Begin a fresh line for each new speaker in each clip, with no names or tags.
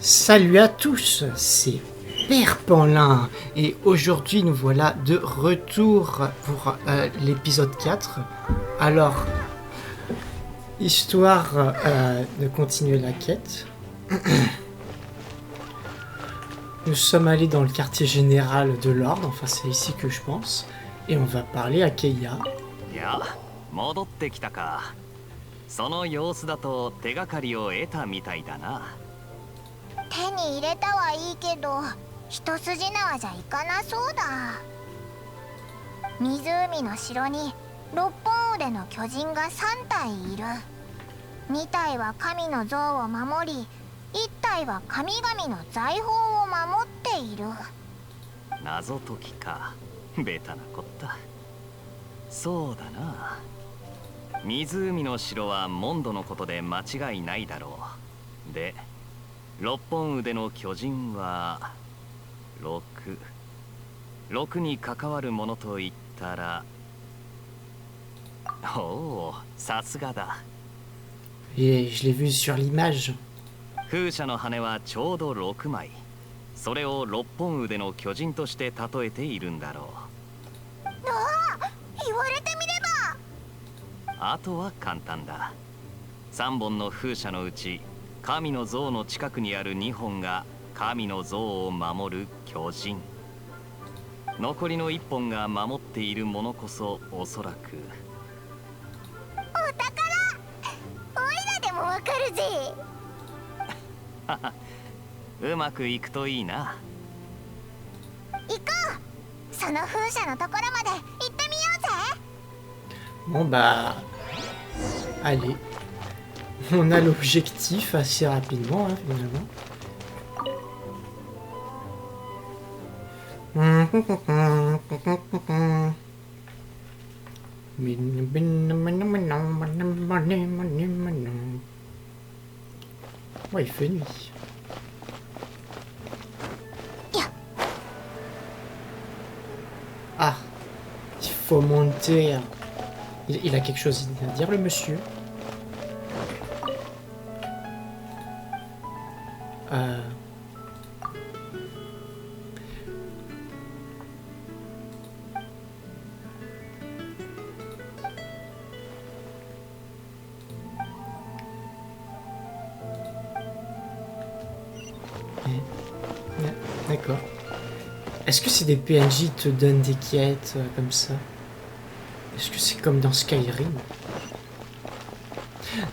Salut à tous, c'est Père Panlin et aujourd'hui nous voilà de retour pour l'épisode 4. Alors, histoire de continuer la quête, nous sommes allés dans le quartier général de l'ordre, enfin c'est ici que je pense, et on va parler à Keia.
戻ってきたか。その様子だと手がかりを得たみたいだな。
手に入れたはいいけど一筋縄じゃいかなそうだ。湖の城に六本腕の巨人が3体いる。2体は神の像を守り、1体は神々の財宝を守っている。
謎解きか。ベタなこった。そうだな。湖の城はモンドのことで間違いないだろう。で、六本腕の巨人は6に関わるものと言ったら、おお、さすがだ。
Et je l'ai vu sur l'image.
風車の羽はちょうど6枚。それを六本腕の巨人として例えているんだろう。
ああ、言われてみれば。
あとは簡単だ。3本の風車のうち神の像の近くにある2本が神の像を守る巨人。残りの1本が守っているものこそおそらく
お宝。おいらでもわかるぜ。
うまくいくといいな。
行こう。その風車のところまで行ってみようぜ。
Bon bah, allez, on a l'objectif assez rapidement hein, finalement. Ouais, il fait nuit. Ah, il faut monter. Il a quelque chose à dire, le monsieur. D'accord. Est-ce que c'est des PNJ te donnent des quêtes comme ça? Est-ce que c'est comme dans Skyrim?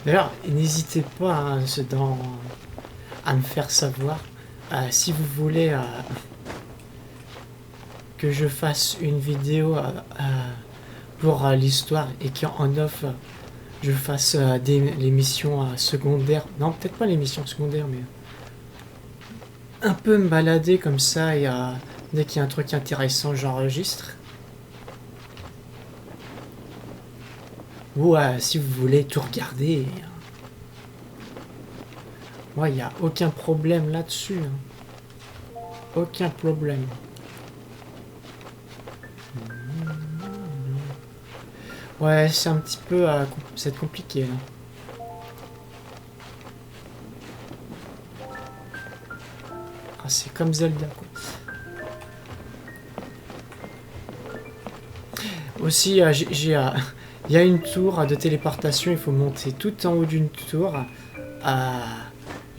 D'ailleurs, n'hésitez pas hein, à me faire savoir si vous voulez que je fasse une vidéo pour l'histoire et qu'en off je fasse les missions secondaires. Non, peut-être pas les missions secondaires, mais un peu me balader comme ça et dès qu'il y a un truc intéressant, j'enregistre. Ou si vous voulez tout regarder. Moi, il n'y a aucun problème là-dessus. Hein. Aucun problème. Ouais, c'est un petit peu... c'est compliqué, là. Ah, c'est comme Zelda, quoi. Aussi, il y a une tour de téléportation, il faut monter tout en haut d'une tour.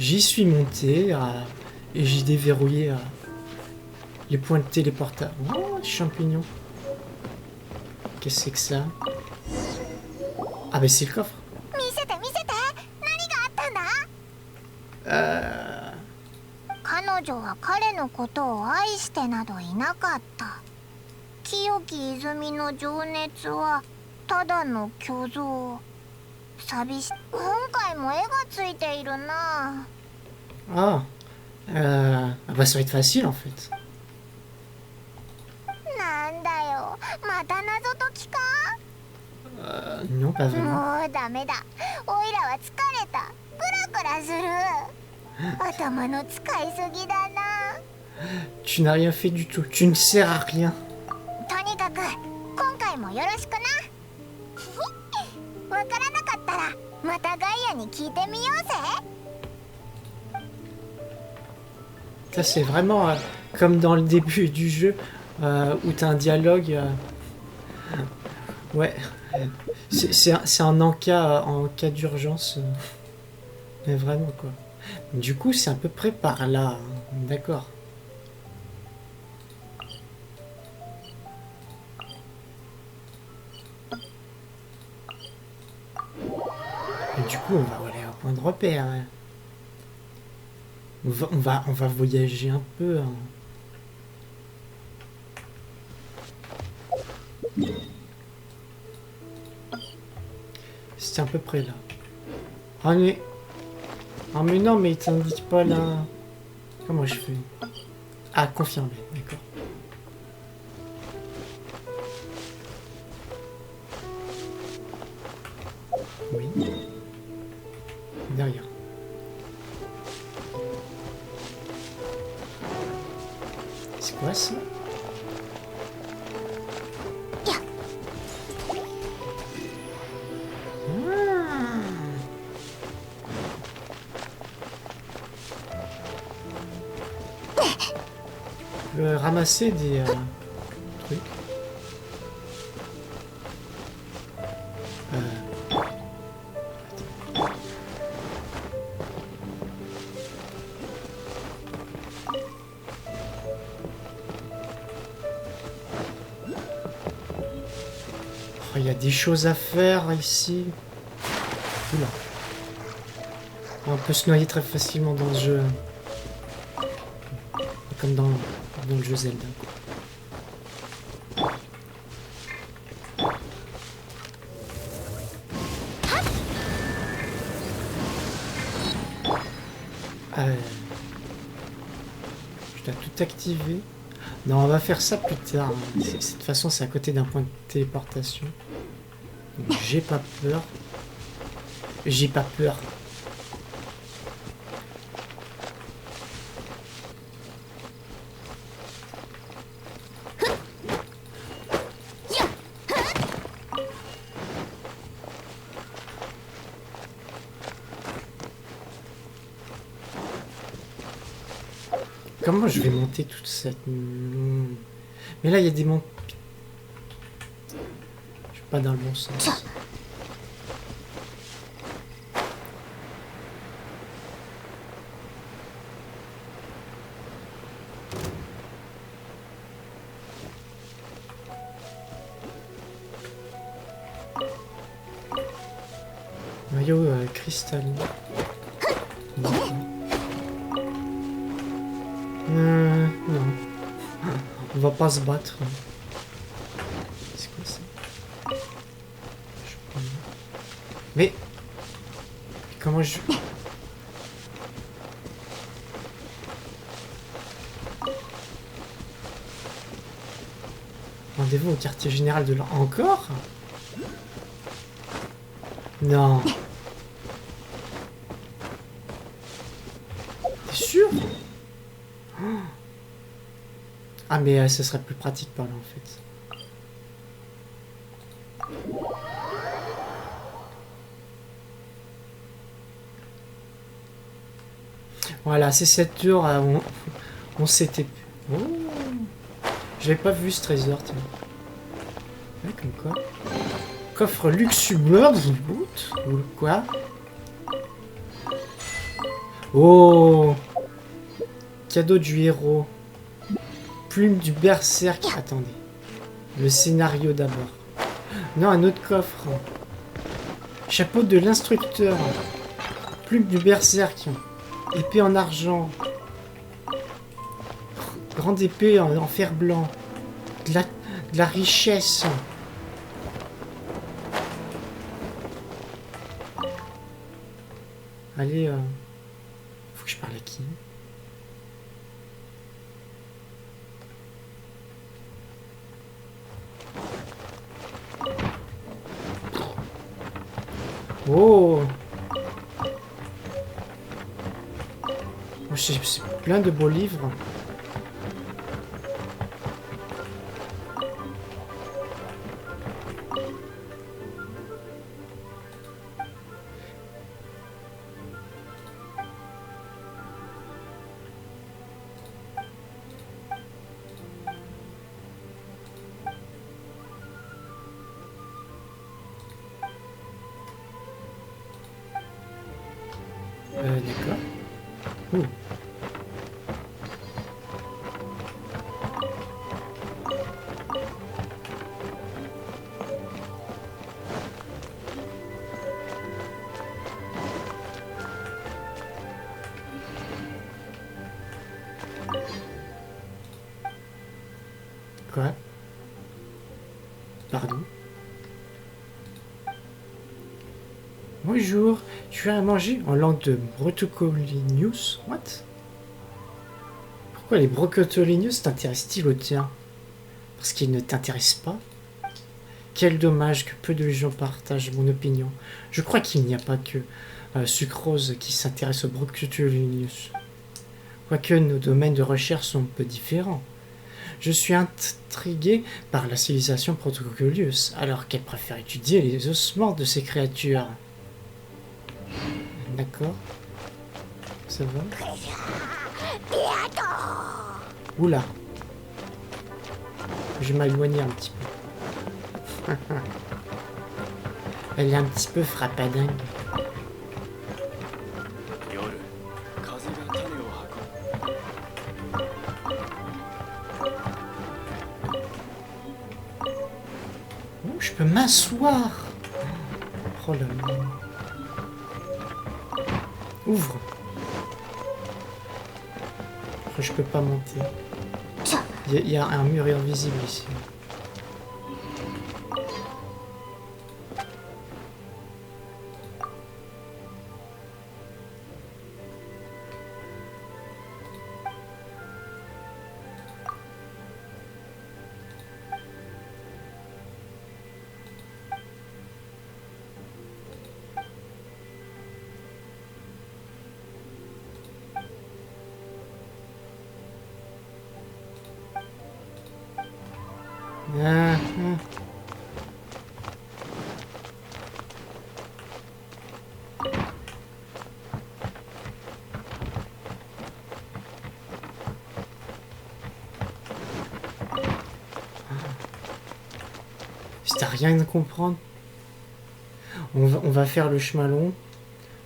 J'y suis monté et j'ai déverrouillé les points de téléportation. Oh, champignon. Qu'est-ce que c'est que ça? Ah, ben c'est le coffre. Euh...
彼女は彼のことを愛してなどいなかった。清き泉の情熱はただの虚像。寂しい。今回も絵がついているな。
Ah, bah ça va être facile en fait.
なんだよ、また謎解きか。
Non, pas vraiment.
もうダメだ。おいらは疲れた。グラグラする。頭の使いすぎだな。
Tu n'as rien fait du tout. Tu ne sers à rien.
とにかく今回もよろしくな。わからなかったらまたガイアに聞いてみようぜ。
Ça, c'est vraiment comme dans le début du jeu où t'as un dialogue. Ouais. C'est en cas d'urgence. Mais vraiment, quoi. Du coup, c'est à peu près par là. Hein. D'accord. Et du coup, on va aller à un point de repère. Hein. On va voyager un peu. Hein. C'est à peu près là. Ah mais... Ah mais non, mais il t'indique pas là. Comment je fais? Ah, confirmé, d'accord. Oui. Derrière. C'est quoi ça? Ramasser des trucs. Oh, il y a des choses à faire ici. Oula. On peut se noyer très facilement dans ce jeu. Comme dans le jeu Zelda. Je dois tout activer. Non, on va faire ça plus tard. De toute façon, c'est à côté d'un point de téléportation. Donc, j'ai pas peur. J'ai pas peur. Comment je vais monter toute cette... Mais là, il y a des monts... Je suis pas dans le bon sens. Maillot cristallin. Non. On va pas se battre. C'est quoi ça? Mais... Comment je... Rendez-vous au quartier général de l'an... Encore? Non. T'es sûr? Ah mais ce serait plus pratique par là en fait. Voilà, c'est cette tour où on s'était... Oh. J'avais pas vu ce trésor, tiens. Ouais, comme quoi. Coffre luxueux, ou quoi? Oh! Cadeau du héros. Plume du berserk. Attendez. Le scénario d'abord. Non, un autre coffre. Chapeau de l'instructeur. Plume du berserk. Épée en argent. Grande épée en fer blanc. De la richesse. Allez, faut que je parle à qui? Oh! C'est plein de beaux livres. D'accord. Ouh. Quoi? Pardon? Bonjour, tu as à manger en langue de Brotocolinius? What? Pourquoi les Brotocolinius t'intéressent-ils au tien? Parce qu'ils ne t'intéressent pas? Quel dommage que peu de gens partagent mon opinion. Je crois qu'il n'y a pas que Sucrose qui s'intéresse aux Brotocolinius. Quoique nos domaines de recherche sont un peu différents. Je suis intrigué par la civilisation Protococcolius, alors qu'elle préfère étudier les ossements de ces créatures. D'accord. Ça va? Oula. Je vais m'éloigner un petit peu. Elle est un petit peu frappadingue. Oh, je peux m'asseoir. Oh là là. Ouvre. Après, je peux pas monter. Il y a un mur invisible ici. Ah, ah. Si t'as rien à comprendre, on va faire le chemin long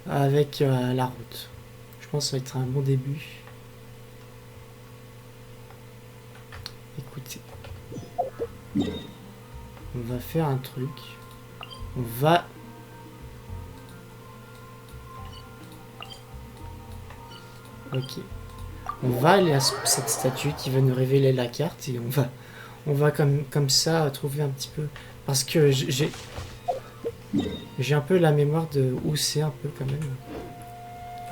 avec la route. Je pense que ça va être un bon début. Écoutez. On va faire un truc. On va... Ok. On va aller à cette statue qui va nous révéler la carte et on va comme ça trouver un petit peu... Parce que j'ai un peu la mémoire de où c'est un peu quand même.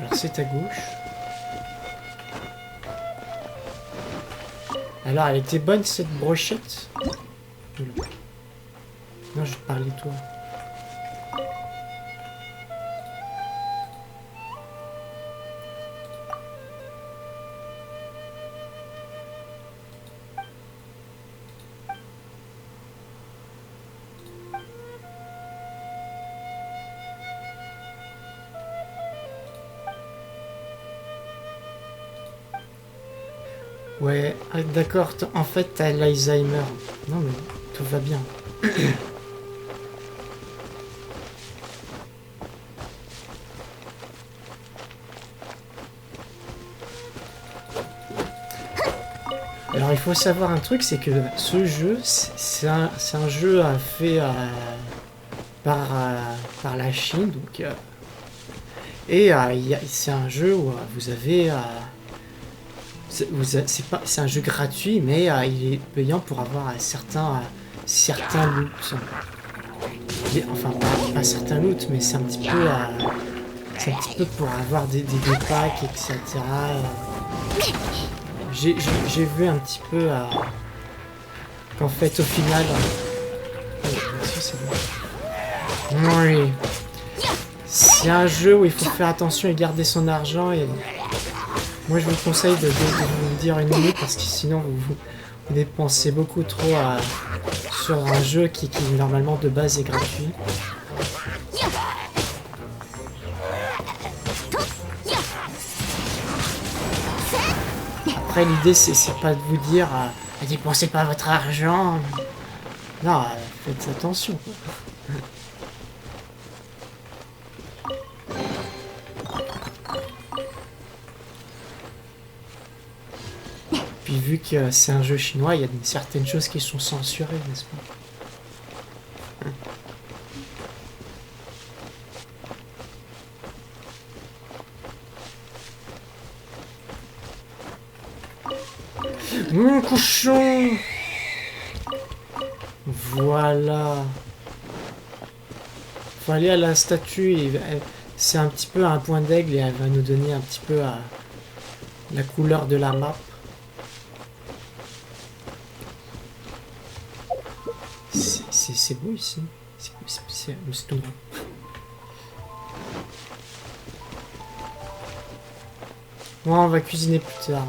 Alors c'est à gauche. Alors elle était bonne cette brochette? Non, je vais te parler toi. Ouais, d'accord, en fait t'as l'Alzheimer. Non mais tout va bien. Alors il faut savoir un truc, c'est que ce jeu, c'est un jeu fait par la Chine, donc et c'est un jeu où vous avez c'est un jeu gratuit, mais il est payant pour avoir certains loots. Enfin pas certains loots, mais c'est un petit peu pour avoir des packs, etc. J'ai vu un petit peu qu'en fait au final oui, c'est un jeu où il faut faire attention et garder son argent, et moi je vous conseille de vous dire une minute parce que sinon vous dépensez beaucoup trop sur un jeu qui normalement de base est gratuit. Après l'idée c'est pas de vous dire dépensez pas votre argent. Non, faites attention. Puis vu que c'est un jeu chinois, il y a certaines choses qui sont censurées, n'est-ce pas? Mon cochon! Voilà. Faut aller à la statue et c'est un petit peu un point d'aigle et elle va nous donner un petit peu la couleur de la map. C'est beau ici. C'est tout grand. Ouais, on va cuisiner plus tard.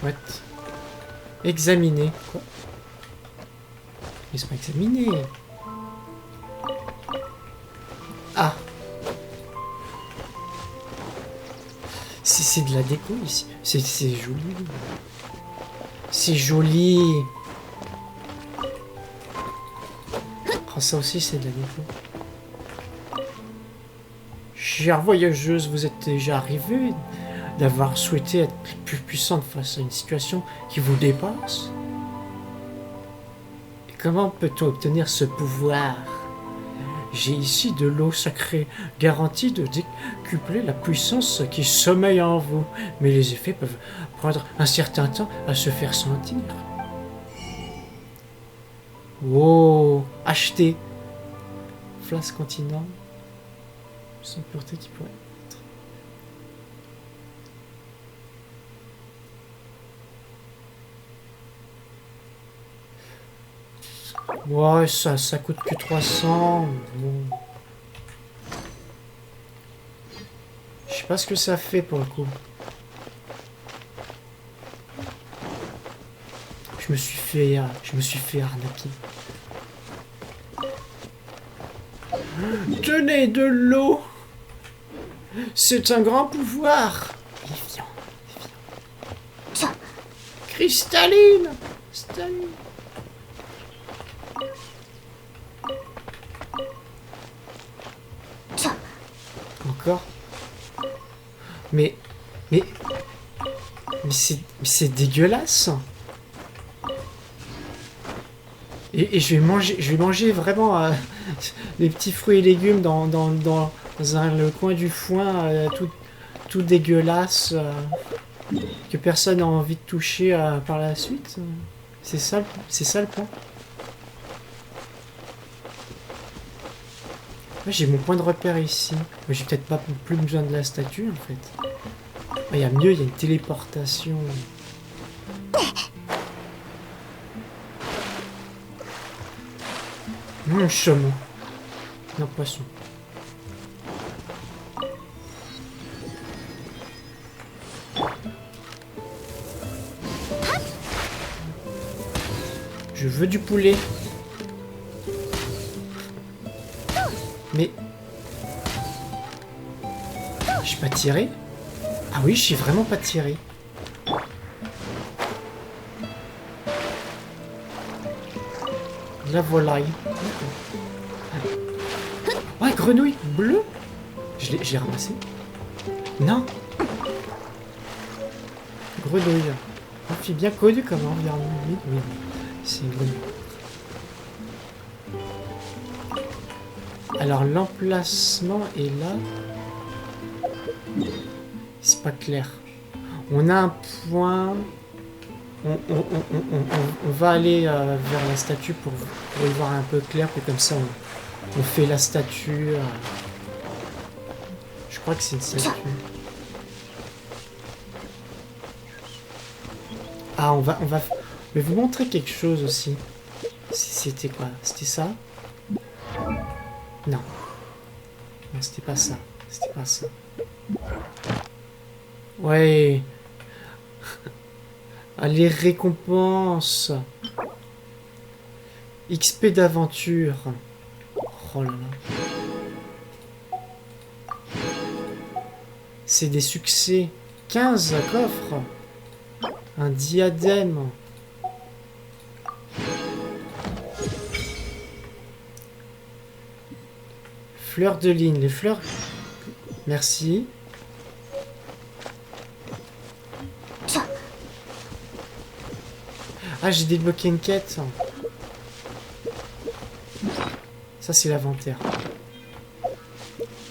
What? Examiner. Quoi? Laisse-moi examiner. Ah. C'est de la déco ici. C'est joli. C'est joli. Oh, ça aussi, c'est de la déco. Chère voyageuse, vous êtes déjà arrivée d'avoir souhaité être plus puissante face à une situation qui vous dépasse? Et comment peut-on obtenir ce pouvoir? J'ai ici de l'eau sacrée, garantie de décupler la puissance qui sommeille en vous. Mais les effets peuvent prendre un certain temps à se faire sentir. Oh, acheter. Flasque continent. Sans pureté qui pourrait être. Ouais, ça coûte que 300. Bon. Je sais pas ce que ça fait pour le coup. Je me suis fait arnaquer. Tenez de l'eau. C'est un grand pouvoir. Viens. Cristalline. Cristalline. Encore. Mais c'est dégueulasse. Et je vais manger vraiment les petits fruits et légumes dans le coin du foin, tout dégueulasse, que personne n'a envie de toucher par la suite. C'est ça le point. J'ai mon point de repère ici. Mais j'ai peut-être pas plus besoin de la statue en fait. Il y a mieux, il y a une téléportation. Chameau. Non, poisson. Je veux du poulet. Mais... j'ai pas tiré? Ah oui, j'ai vraiment pas tiré. La volaille. Ouais, grenouille bleue. J'ai ramassé. Non. Grenouille. Amphibien connu comme environnement. Oui, c'est une grenouille. Alors l'emplacement est là. C'est pas clair. On a un point. On va aller vers la statue pour y voir un peu clair, puis comme ça on fait la statue. Je crois que c'est une statue. Ah, on va. Je vais vous montrer quelque chose aussi. C'était quoi? C'était ça? Non. Non, c'était pas ça. C'était pas ça. Ouais. Ah, les récompenses. XP d'aventure. Oh là là. C'est des succès. 15 coffres. Un diadème. Fleurs de ligne. Les fleurs... Merci. Ah, j'ai débloqué une quête. Ça, c'est l'inventaire.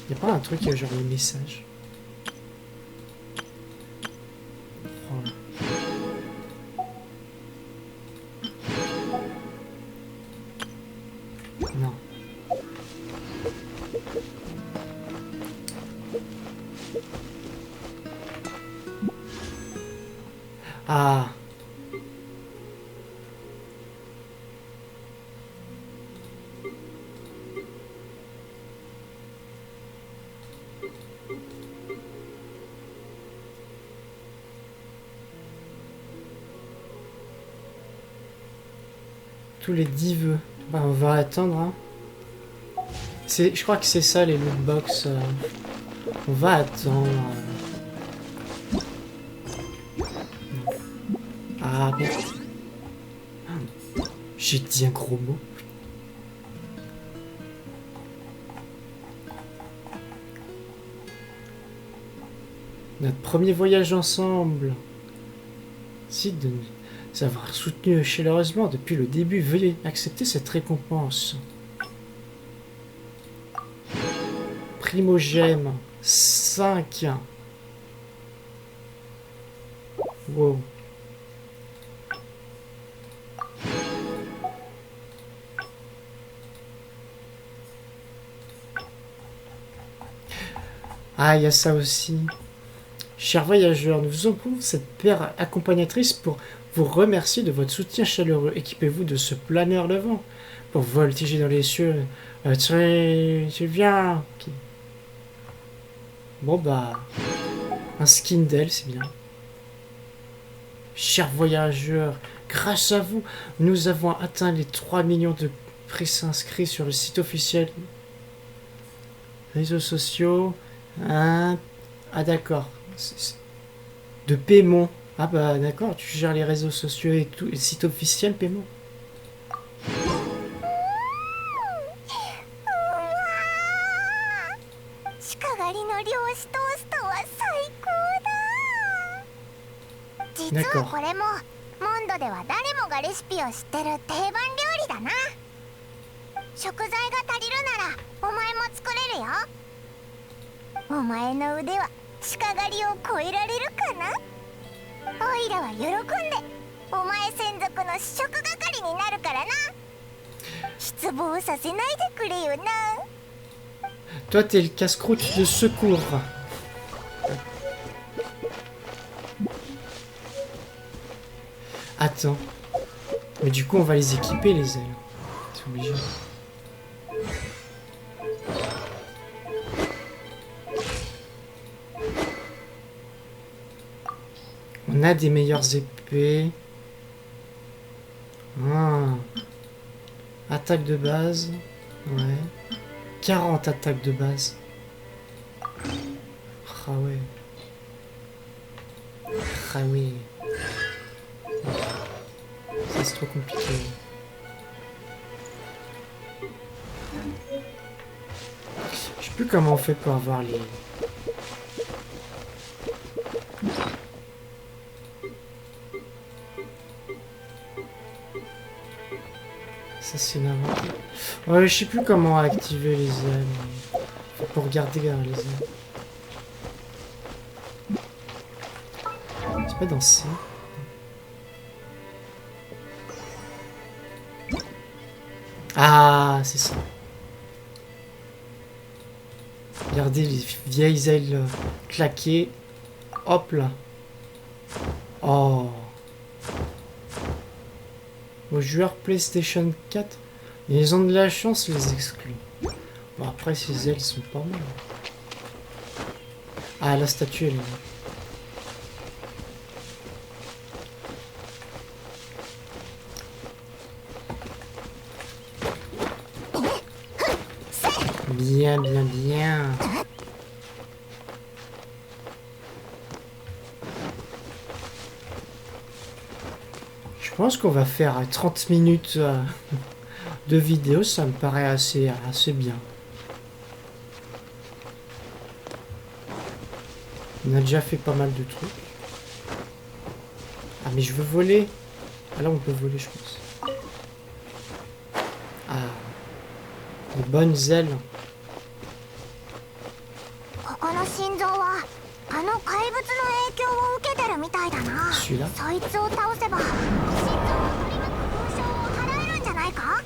Y'a pas un truc genre les messages? Oh. Non. Ah. Tous les 10 vœux. Bah, on va attendre. Hein. Je crois que c'est ça les lootbox. On va attendre. Ah merde. J'ai dit un gros mot. Notre premier voyage ensemble. Si de nous avoir soutenu chaleureusement depuis le début, veuillez accepter cette récompense. Primogème 5. Wow. Ah, il y a ça aussi. Chers voyageurs, nous vous offrons cette paire accompagnatrice pour vous remercier de votre soutien chaleureux. Équipez-vous de ce planeur levant pour voltiger dans les cieux. Tu viens. Okay. Bon bah, un skin d'elle, c'est bien. Chers voyageurs, grâce à vous, nous avons atteint les 3 millions de prix inscrits sur le site officiel. Réseaux sociaux. Ah d'accord. De paiement. Ah bah d'accord, tu gères les réseaux sociaux et tout, et le site officiel paiement.
実はこれもモンドでは誰もがレシピを知ってる定番料理だな。食材が足りるならお前も作れるよ。お前の腕は鹿狩りを超えられるかな。オイラは喜んでお前専属の試食係になるからな。失望させないでくれよな。
Toi, t'es le casse-croûte de secours. Attends. Mais du coup, on va les équiper, les ailes. C'est obligé. On a des meilleures épées. Ah. Attaque de base. Ouais. 40 attaques de base. Ah ouais. Ah oui. Ça c'est trop compliqué. Je sais plus comment on fait pour avoir les... Ça c'est l'inventaire. Ouais, je sais plus comment activer les ailes. Pour regarder les ailes. C'est pas dans C. Ah, c'est ça. Regardez les vieilles ailes claquées. Hop là. Oh. Aux joueurs PlayStation 4, ils ont de la chance, les exclus. Bon, après, ces ailes sont pas mal. Ah, la statue, elle est là. Bien, bien, bien. Je pense qu'on va faire 30 minutes de vidéo, ça me paraît assez bien. On a déjà fait pas mal de trucs. Ah mais je veux voler. Ah, là, on peut voler, je pense. Ah. Les bonnes ailes.
ここの心臓はあの怪物の影響を受けてるみたいだな。
Celui-là.
そいつを倒せば心臓を取り巻く勲章を払えるんじゃないか。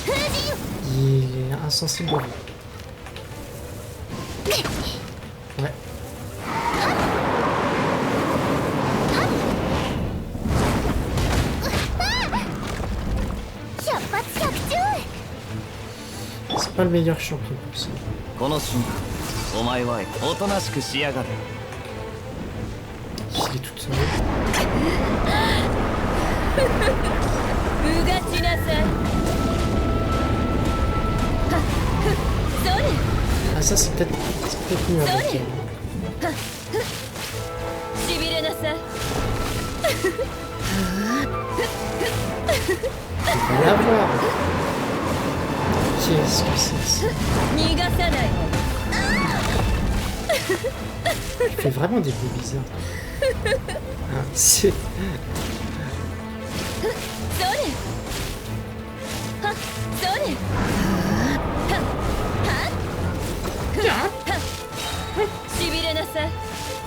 封じ
Il est insensible au vent. Ouais.
百発百中。
C'est pas le meilleur champion pour ça.
この瞬間お前はおとなしくしやがれ。
Il est tout seul.
うがちなさい。それ
Ah, ça, c'est peut-être mieux avec elle.
しびれなさい。
Il va y avoir. Qu'est-ce que c'est ça?
逃がさないわ。
Il fait vraiment des bruits bizarres. Ah, c'est...
それはそれはしびれなさい。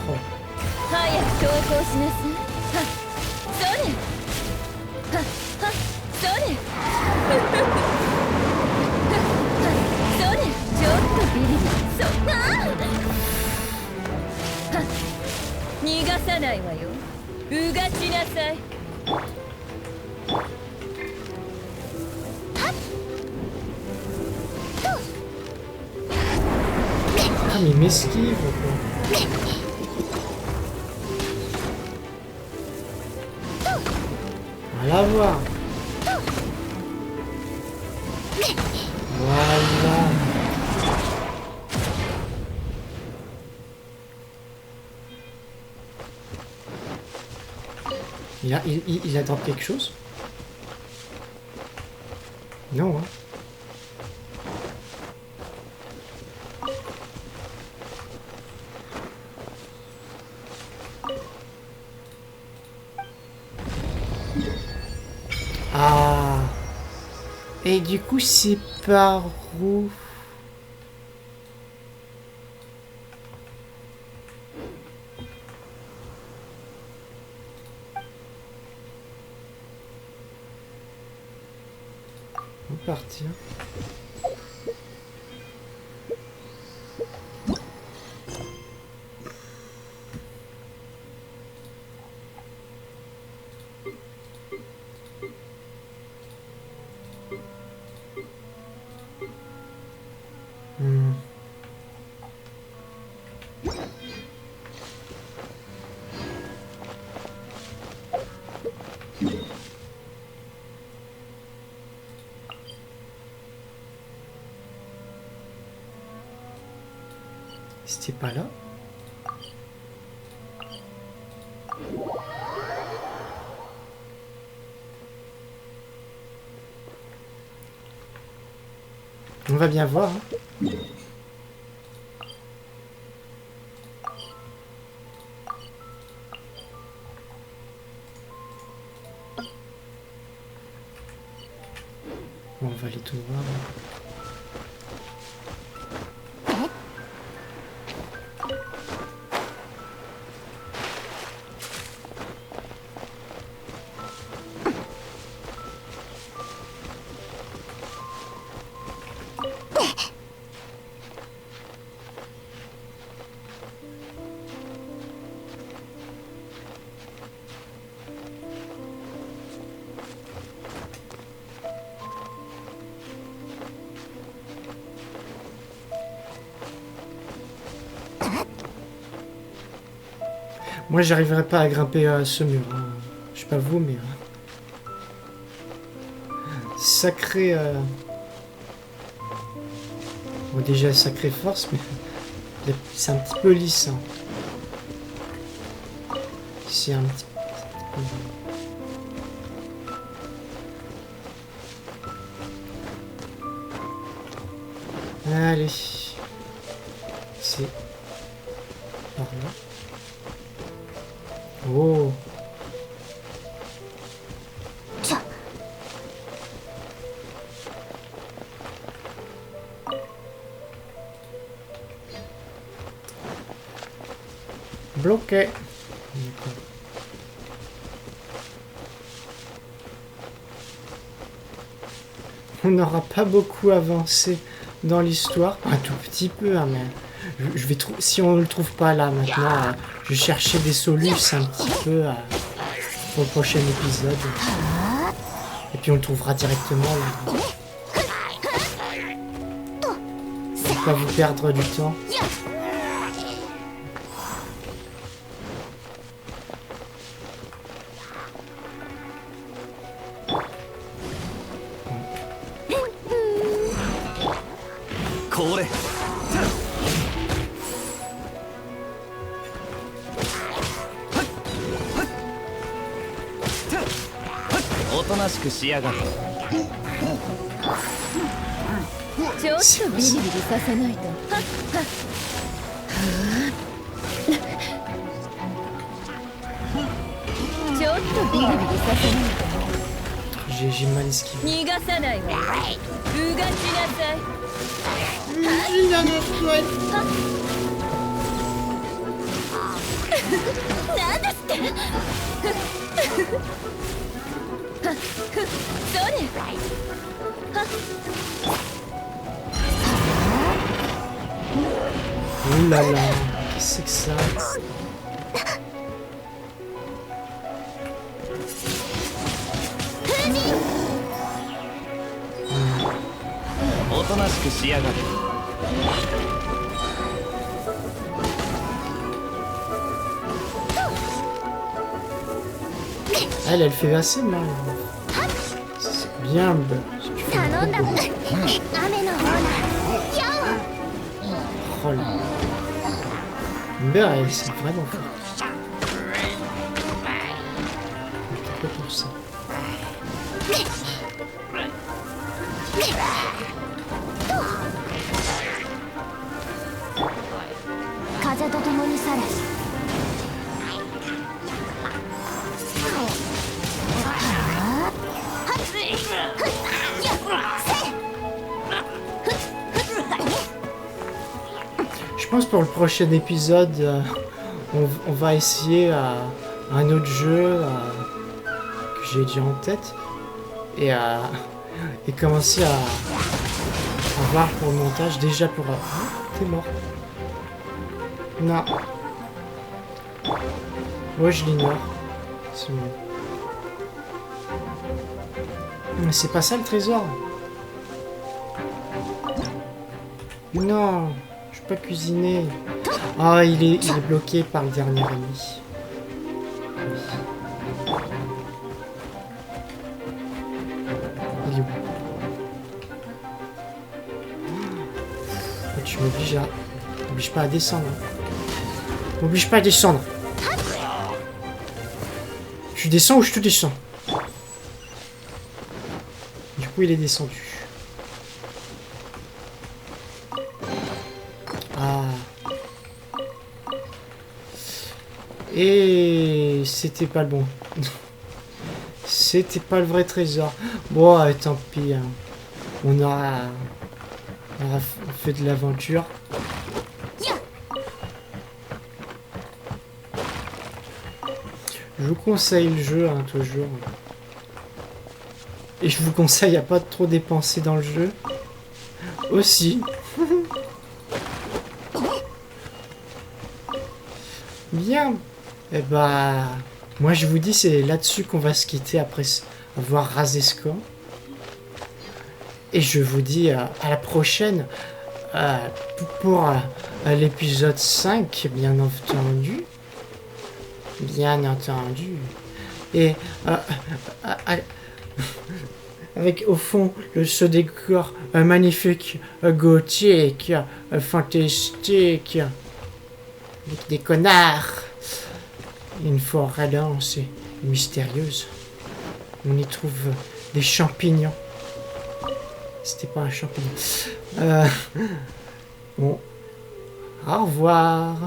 Oh.
早く投降しなさい。はそれはそれそれちょっとビビりそんな逃がさないわよ。うがちなさい。
Ah, mais il m'esquive, quoi. On va la voir. Voilà. Il a drop quelque chose? Non, hein. Ah. Et du coup, c'est par où? Où partir? Hmm. C'était pas là? On va bien voir, hein. Bon, on va aller tout voir. Moi, j'arriverai pas à grimper à ce mur. Hein. Je sais pas vous, mais... Sacré... Bon, déjà, sacrée force, mais... C'est un petit peu lisse. Hein. C'est un petit peu... Allez. C'est... Par là. Oh. Bloqué. On n'aura pas beaucoup avancé dans l'histoire. Un tout petit peu, hein, mais je vais si on ne le trouve pas là maintenant, je vais chercher des solutions un petit peu pour le prochain épisode. Et puis on le trouvera directement là. Pour pas vous perdre du temps.
ちょっとビリビリさせないと。ちょっとビリビリさせないと。
J'ai mal esquivé.
逃がさないわ。うがちなさい。なんですって。それ。
Ouh là là, qu'est-ce que c'est que ça? Elle fait assez mal. C'est bien. Oh là. Amber, elle c'est vraiment fort. Pourquoi pour ça? Je pense pour le prochain épisode, on va essayer un autre jeu que j'ai déjà en tête et commencer à voir pour le montage déjà pour... T'es mort. Non. Ouais, je l'ignore. Mais c'est pas ça le trésor. Non. Pas cuisiner. Ah, il est bloqué par le dernier ennemi. Il est où? Tu m'obliges à... M'oblige pas à descendre. M'oblige pas à descendre. Tu descends ou je te descends? Du coup, il est descendu. Et c'était pas le bon. C'était pas le vrai trésor. Bon, tant pis. Hein. On aura fait de l'aventure. Je vous conseille le jeu, hein, toujours. Et je vous conseille à pas trop dépenser dans le jeu. Aussi. Bien. Eh bah, moi je vous dis, c'est là-dessus qu'on va se quitter après avoir rasé ce camp. Et je vous dis à la prochaine pour l'épisode 5, bien entendu. Bien entendu. Et avec au fond ce décor magnifique, gothique, fantastique, avec des connards. Une forêt dense et mystérieuse. On y trouve des champignons. C'était pas un champignon. Bon. Au revoir.